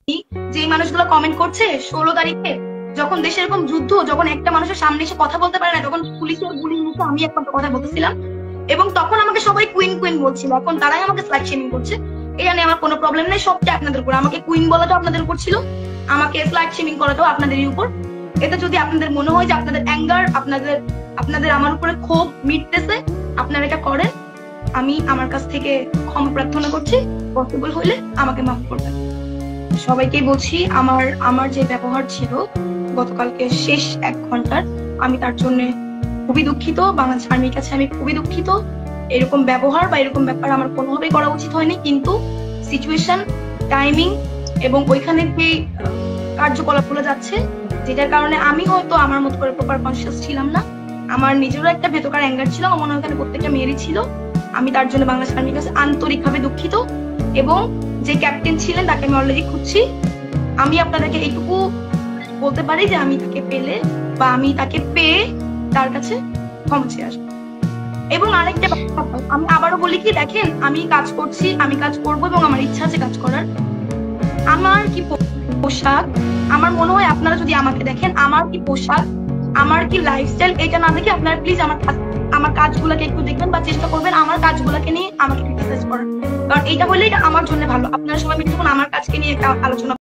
যে মানুষগুলো কমেন্ট করছে 16 তারিখে যখন দেশে এরকম যুদ্ধ, যখন একটা মানুষের সামনে এসে কথা বলতে পারে না, তখন পুলিশের গুলির মুখে আমি একমাত্র কথা বলতেছিলাম, এবং তখন আমাকে সবাই কুইন কুইন বলছিল। এখন তারাই আমাকে স্লাগ শেমিং করছে। এটা নিয়ে আমার কোনো প্রবলেম নেই, সবটা আপনাদের উপর। আমাকে কুইন বলাটাও আপনাদের উপর ছিল, আমাকে স্লাগ শেমিং করাটাও আপনাদেরই উপর। এটা যদি আপনাদের মনে হয় যে আপনাদের অ্যাঙ্গার, আপনাদের আমার উপরে ক্ষোভ মিটতেছে, আপনারা এটা করেন। আমি আমার কাছ থেকে ক্ষমা প্রার্থনা করছি, পসিবল হইলে আমাকে মাফ করবেন। সবাইকে বলছি, আমার যে ব্যবহার ছিল গতকালকে শেষ 1 ঘন্টার, আমি তার জন্য খুবই দুঃখিত। বাংলাদেশ আর্মির কাছে আমি খুবই দুঃখিত। এরকম ব্যবহার বা এরকম ব্যাপার আমার কোনোভাবেই করা উচিত হয়নি, কিন্তু সিচুয়েশন, টাইমিং এবং ওইখানে যে কার্যকলাপগুলো যাচ্ছে, যেটার কারণে আমি হয়তো আমার মতো করে প্রপার কনসিয়াস ছিলাম না। আমার নিজেরও একটা ভেতরকার অ্যাঙ্গার ছিল, আমার মনে হয় ওখানে প্রত্যেকটা মেয়েরই ছিল। আমি তার জন্য বাংলাদেশ আর্মির কাছে আন্তরিকভাবে দুঃখিত, এবং যে ক্যাপ্টেন ছিলেন তাকে আমি অলরেডি খুঁজছি। আমি আপনাদেরকে এইটুকু বলতে পারি যে আমি তাকে পেলে বা আমি তাকে পেয়ে তার কাছে ক্ষমা চেয়ে আসবো। এবং আরেকটা আমি আবারও বলি কি, দেখেন আমি কাজ করছি, আমি কাজ করবো এবং আমার ইচ্ছা আছে কাজ করার। আমার কি পোশাক, আমার মনে হয় আপনারা যদি আমাকে দেখেন, আমার কি পোশাক, আমার কি লাইফস্টাইল, এটা না দেখে আপনারা প্লিজ আমার কাজগুলোকে একটু দেখবেন বা চেষ্টা করবেন আমার কাজগুলোকে নিয়ে আমাকে ক্রিটিসাইজ করার। কারণ এটা হলে এটা আমার জন্য ভালো। আপনারা সবাই মিলে যখন আমার কাজকে নিয়ে একটা আলোচনা